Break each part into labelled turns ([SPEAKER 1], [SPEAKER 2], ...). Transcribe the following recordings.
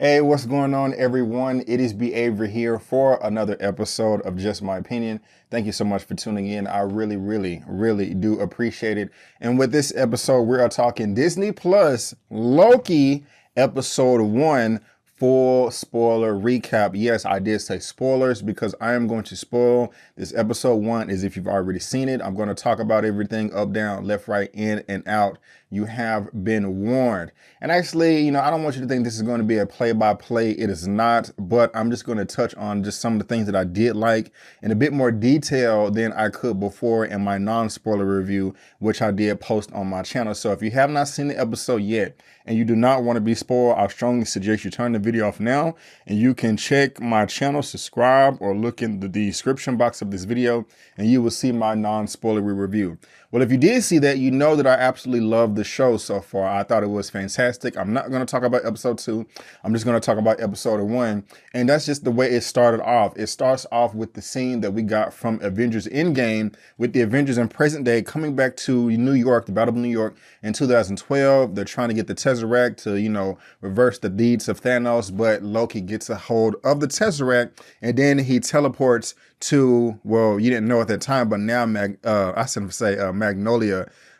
[SPEAKER 1] Hey, what's going on, everyone? It is Behavior here for another episode of Just My Opinion. Thank you so much for tuning in. I really do appreciate it. And with this episode, we are talking Disney Plus Loki episode 1 full spoiler recap. Yes, I did say spoilers because I am going to spoil this episode 1 as if you've already seen it. I'm going to talk about everything up, down, left, right, in, and out. You have been warned. And actually, I don't want you to think this is going to be a play-by-play. It is not, but I'm just going to touch on just some of the things that I did like in a bit more detail than I could before in my non-spoiler review, which I did post on my channel. So if you have not seen the episode yet and you do not want to be spoiled, I strongly suggest you turn the video off now and you can check my channel, subscribe, or look in the description box of this video and you will see my non-spoiler review. Well, if you did see that, you know that I absolutely love the show so far. I thought it was fantastic. I'm not going to talk about episode 2. I'm just going to talk about episode 1. And that's just the way it started off. It starts off with the scene that we got from Avengers Endgame with the Avengers in present day coming back to New York, the Battle of New York in 2012. They're trying to get the Tesseract to, reverse the deeds of Thanos, but Loki gets a hold of the Tesseract and then he teleports to, well, you didn't know at that time, but now Magnolia.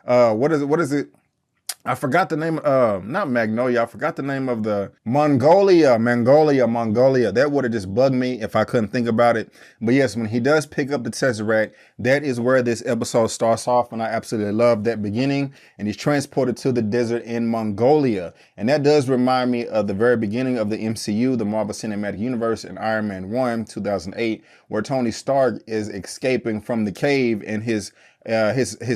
[SPEAKER 1] What is it? I forgot the name, not Magnolia, I forgot the name of the Mongolia. That would have just bugged me if I couldn't think about it. But yes, when he does pick up the Tesseract, that is where this episode starts off. And I absolutely love that beginning. And he's transported to the desert in Mongolia. And that does remind me of the very beginning of the MCU, the Marvel Cinematic Universe in Iron Man 1, 2008, where Tony Stark is escaping from the cave in his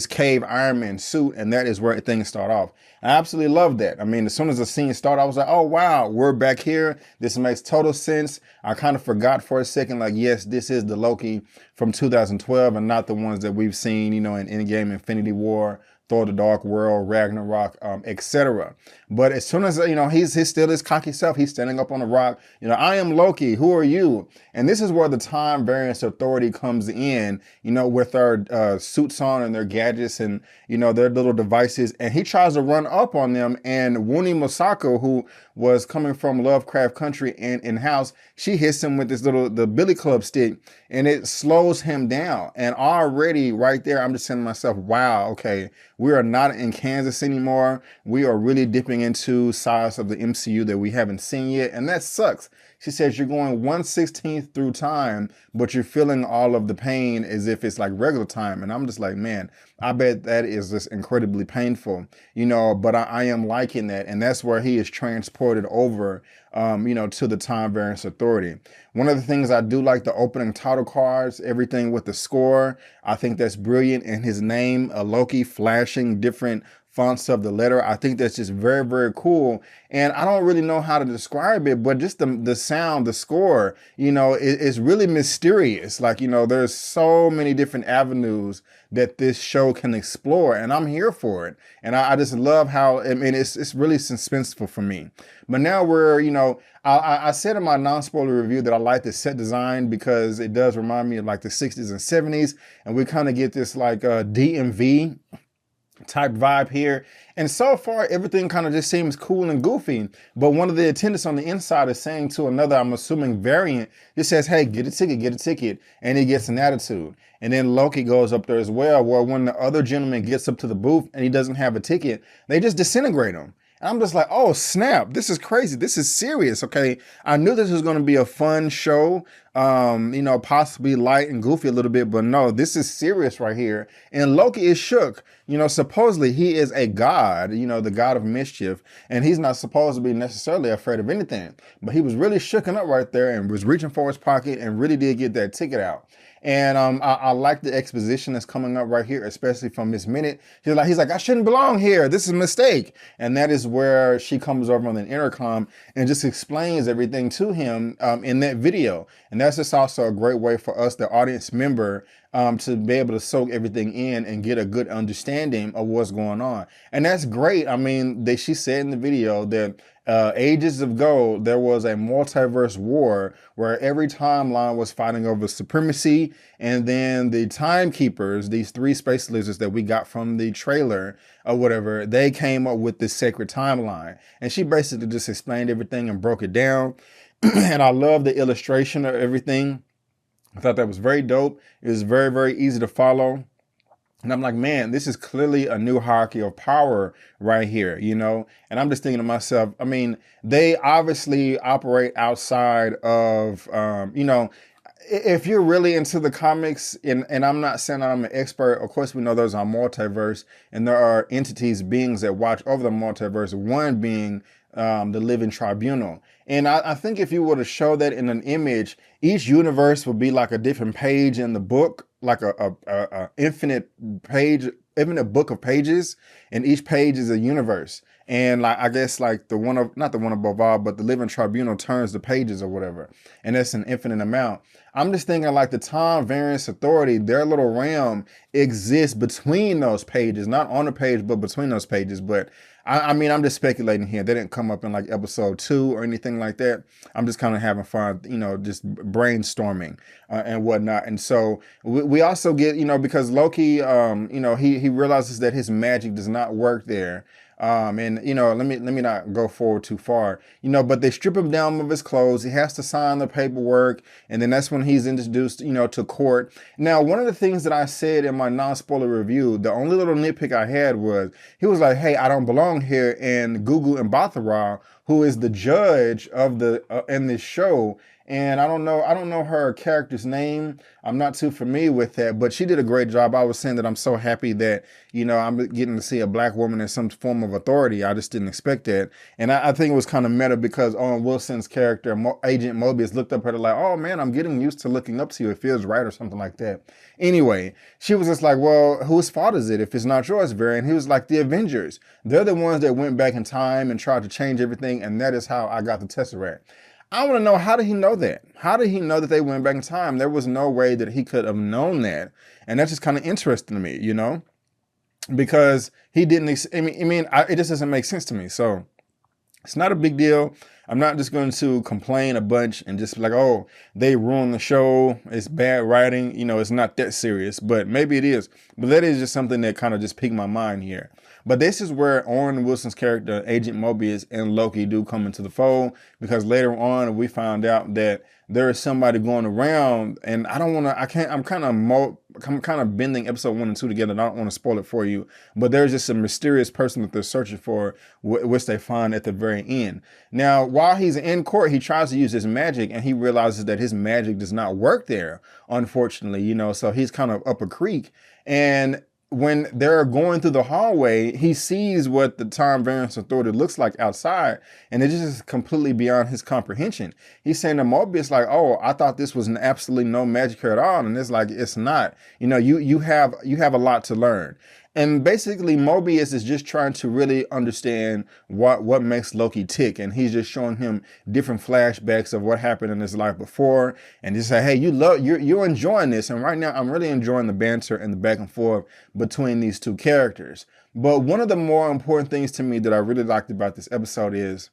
[SPEAKER 1] cave Iron Man suit, and that is where things start off. I absolutely love that. I mean, as soon as the scene started, I was like, oh wow, we're back here. This makes total sense. I kind of forgot for a second, like, yes, this is the Loki from 2012 and not the ones that we've seen, in Endgame, Infinity War, Thor: The Dark World, Ragnarok, etc. But as soon as, he's still his cocky self, he's standing up on a rock, I am Loki, who are you? And this is where the time variance authority comes in, with their suits on and their gadgets and, their little devices. And he tries to run up on them. And Wuni Masako, who was coming from Lovecraft Country and in-house, she hits him with the billy club stick and it slows him down. And already right there, I'm just saying to myself, wow, okay, we are not in Kansas anymore. We are really dipping into sides of the MCU that we haven't seen yet. And that sucks. She says you're going 1/16 through time, but you're feeling all of the pain as if it's like regular time. And I'm just like, man, I bet that is just incredibly painful, but I am liking that. And that's where he is transported over, to the time variance authority. One of the things I do like, the opening title cards, everything with the score. I think that's brilliant. And his name, Loki, flashing different fonts of the letter. I think that's just very, very cool. And I don't really know how to describe it, but just the sound, the score, it's really mysterious. Like, there's so many different avenues that this show can explore, and I'm here for it. And I just love how, it's really suspenseful for me. But now we're, I said in my non-spoiler review that I like the set design because it does remind me of like the 60s and 70s. And we kind of get this like DMV type vibe here. And so far, everything kind of just seems cool and goofy. But one of the attendants on the inside is saying to another, I'm assuming variant, just says, hey, get a ticket. And he gets an attitude. And then Loki goes up there as well, where when the other gentleman gets up to the booth and he doesn't have a ticket, they just disintegrate him. And I'm just like, oh, snap. This is crazy. This is serious. Okay. I knew this was going to be a fun show, possibly light and goofy a little bit, but no, this is serious right here. And Loki is shook. Supposedly he is a god, the god of mischief, and he's not supposed to be necessarily afraid of anything, but he was really shooken up right there and was reaching for his pocket and really did get that ticket out. And I like the exposition that's coming up right here, especially from Miss Minute. He's like, I shouldn't belong here. This is a mistake. And that is where she comes over on the intercom and just explains everything to him in that video. And that's just also a great way for us, the audience member, to be able to soak everything in and get a good understanding of what's going on. And that's great. I mean, she said in the video that ages ago, there was a multiverse war where every timeline was fighting over supremacy. And then the timekeepers, these 3 space lizards that we got from the trailer or whatever, they came up with this sacred timeline. And she basically just explained everything and broke it down. And I love the illustration of everything. I thought that was very dope. It was very, very easy to follow. And I'm like, man, this is clearly a new hierarchy of power right here, you know? And I'm just thinking to myself, I mean, they obviously operate outside of, you know, if you're really into the comics, and I'm not saying I'm an expert, of course we know there's a multiverse and there are entities, beings that watch over the multiverse, one being the living tribunal. And I think if you were to show that in an image, each universe would be like a different page in the book, like a infinite book of pages, and each page is a universe. And like, I guess like not the one above all, but the living tribunal turns the pages or whatever. And that's an infinite amount. I'm just thinking like the time variance authority, their little realm exists between those pages, not on the page, but between those pages. But I mean, I'm just speculating here. They didn't come up in like episode 2 or anything like that. I'm just kind of having fun, you know, just brainstorming and whatnot. And so we also get, you know, because Loki, you know, he realizes that his magic does not work there. And you know, let me not go forward too far, you know, but they strip him down of his clothes. He has to sign the paperwork, and then that's when he's introduced, you know, to court. Now, one of the things that I said in my non-spoiler review, the only little nitpick I had was he was like, hey, I don't belong here. And Gugu Mbatha-Raw, who is the judge of the in this show, and I don't know her character's name. I'm not too familiar with that, but she did a great job. I was saying that I'm so happy that, you know, I'm getting to see a black woman in some form of authority. I just didn't expect that. And I think it was kind of meta because Owen Wilson's character, Agent Mobius, looked up at her like, oh man, I'm getting used to looking up to you. It feels right or something like that. Anyway, she was just like, well, whose fault is it if it's not yours, Barry? And he was like, the Avengers. They're the ones that went back in time and tried to change everything. And that is how I got the Tesseract. I want to know, how did he know that? How did he know that they went back in time? There was no way that he could have known that. And that's just kind of interesting to me, you know, because he didn't, it just doesn't make sense to me. So it's not a big deal. I'm not just going to complain a bunch and just be like, oh, they ruined the show. It's bad writing. You know, it's not that serious, but maybe it is. But that is just something that kind of just piqued my mind here. But this is where Owen Wilson's character, Agent Mobius, and Loki do come into the fold, because later on we found out that there is somebody going around, and I'm kind of bending episode 1 and 2 together, and I don't want to spoil it for you, but there's just a mysterious person that they're searching for, which they find at the very end. Now, while he's in court, he tries to use his magic, and he realizes that his magic does not work there, unfortunately, you know, so he's kind of up a creek. And when they're going through the hallway, he sees what the time variance authority looks like outside, and it just is completely beyond his comprehension. He's saying to Mobius like, oh, I thought this was absolutely no magic here at all. And it's like, it's not, you know, you have a lot to learn. And basically Mobius is just trying to really understand what makes Loki tick. And he's just showing him different flashbacks of what happened in his life before. And just say, hey, you're enjoying this. And right now I'm really enjoying the banter and the back and forth between these two characters. But one of the more important things to me that I really liked about this episode is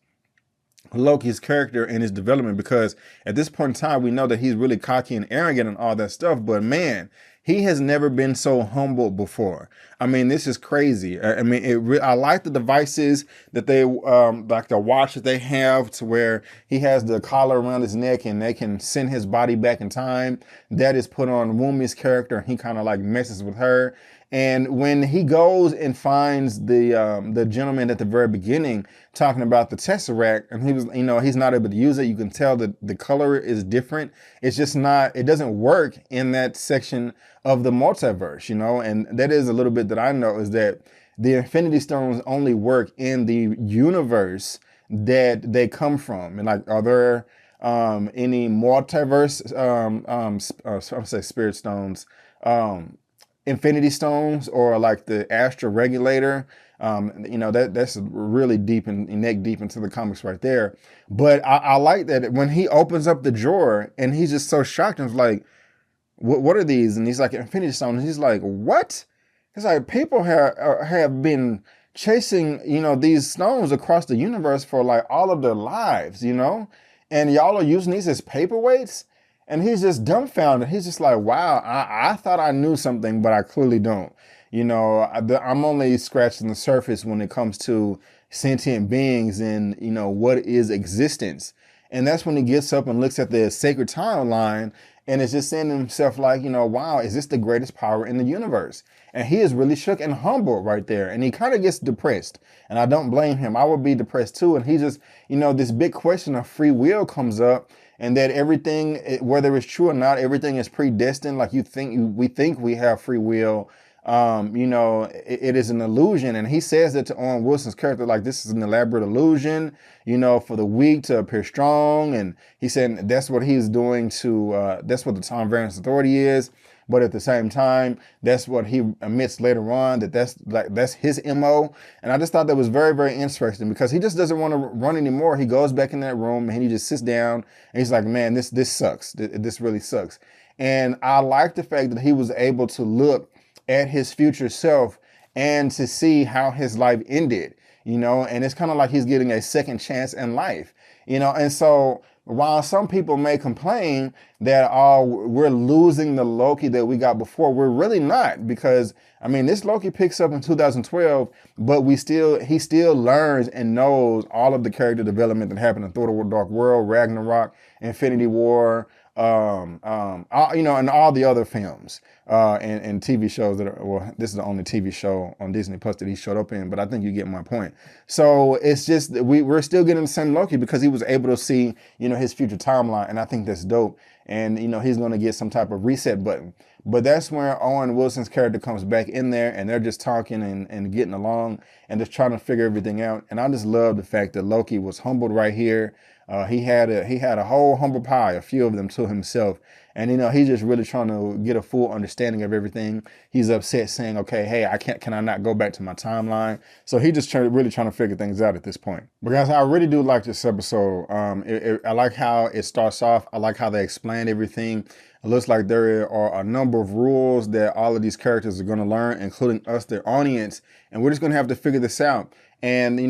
[SPEAKER 1] Loki's character and his development, because at this point in time, we know that he's really cocky and arrogant and all that stuff. But man, he has never been so humble before. I mean, this is crazy. I mean, I like the devices that they, like the watch that they have, to where he has the collar around his neck and they can send his body back in time. That is put on Wumi's character, and he kind of like messes with her. And when he goes and finds the gentleman at the very beginning talking about the Tesseract, and he was, you know, he's not able to use it. You can tell that the color is different. It's just not, it doesn't work in that section of the multiverse, you know. And that is a little bit that I know, is that the Infinity Stones only work in the universe that they come from. And like, are there any multiverse, I'm say Spirit Stones, Infinity Stones, or like the Astral Regulator? You know, that's really deep and neck deep into the comics right there. But I like that when he opens up the drawer and he's just so shocked and like, what are these? And he's like, Infinity Stone. And he's like, what? It's like, people have been chasing, these stones across the universe for like all of their lives, and y'all are using these as paperweights. And he's just dumbfounded. He's just like, wow, I thought I knew something, but I clearly don't. I'm only scratching the surface when it comes to sentient beings and, what is existence. And that's when he gets up and looks at the sacred timeline and is just saying to himself like, wow, is this the greatest power in the universe? And he is really shook and humbled right there. And he kind of gets depressed. And I don't blame him. I would be depressed too. And he just, this big question of free will comes up, and that everything, whether it's true or not, everything is predestined. Like we think we have free will. It is an illusion. And he says that to Owen Wilson's character, like, this is an elaborate illusion, for the weak to appear strong. And he said that's what he's doing that's what the Time Variance Authority is. But at the same time, that's what he admits later on, that's his MO. And I just thought that was very, very interesting, because he just doesn't want to run anymore. He goes back in that room and he just sits down and he's like, man, this sucks. This really sucks. And I like the fact that he was able to look at his future self and to see how his life ended, and it's kind of like he's getting a second chance in life, and so while some people may complain that, oh, we're losing the Loki that we got before, we're really not, because this Loki picks up in 2012, but he still learns and knows all of the character development that happened in Thor: The Dark World, Ragnarok, Infinity War, and all the other films and TV shows this is the only TV show on Disney Plus that he showed up in, but I think you get my point. So it's just, we're still getting the same Loki because he was able to see, his future timeline, and I think that's dope. And, he's going to get some type of reset button. But that's where Owen Wilson's character comes back in there, and they're just talking and getting along and just trying to figure everything out. And I just love the fact that Loki was humbled right here. He had a whole humble pie, a few of them to himself. And, he's just really trying to get a full understanding of everything. He's upset saying, okay, hey, can I not go back to my timeline? So he just really trying to figure things out at this point. But guys, I really do like this episode. I like how it starts off. I like how they explain everything. It looks like there are a number of rules that all of these characters are going to learn, including us, their audience. And we're just going to have to figure this out. And,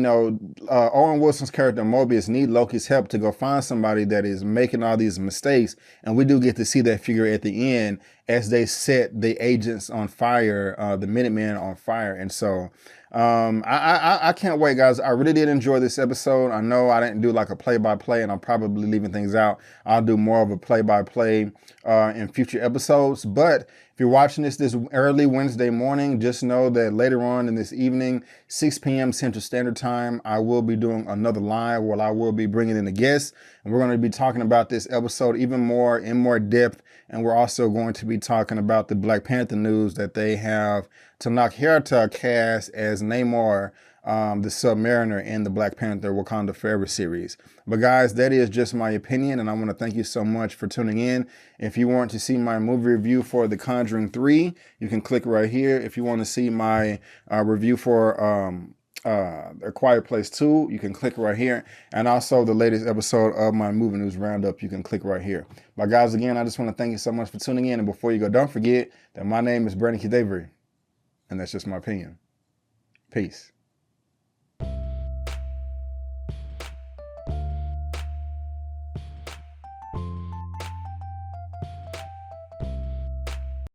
[SPEAKER 1] Owen Wilson's character Mobius need Loki's help to go find somebody that is making all these mistakes. And we do get to see that figure at the end as they set the agents on fire, the Minutemen on fire. And so I can't wait, guys. I really did enjoy this episode. I know I didn't do like a play-by-play, and I'm probably leaving things out. I'll do more of a play-by-play in future episodes. But if you're watching this early Wednesday morning, just know that later on in this evening, 6 p.m. Central Standard Time, I will be doing another live where I will be bringing in a guest. And we're going to be talking about this episode even more in more depth. And we're also going to be talking about the Black Panther news that they have Tanakh Herta cast as Namor, the Submariner in the Black Panther Wakanda Forever series. But guys, that is just my opinion, and I want to thank you so much for tuning in. If you want to see my movie review for The Conjuring 3, you can click right here. If you want to see my review for A Quiet Place 2, you can click right here. And also the latest episode of my movie news roundup, you can click right here. But guys, again, I just want to thank you so much for tuning in. And before you go, don't forget that my name is Brandon Kadavery, and that's just my opinion. Peace.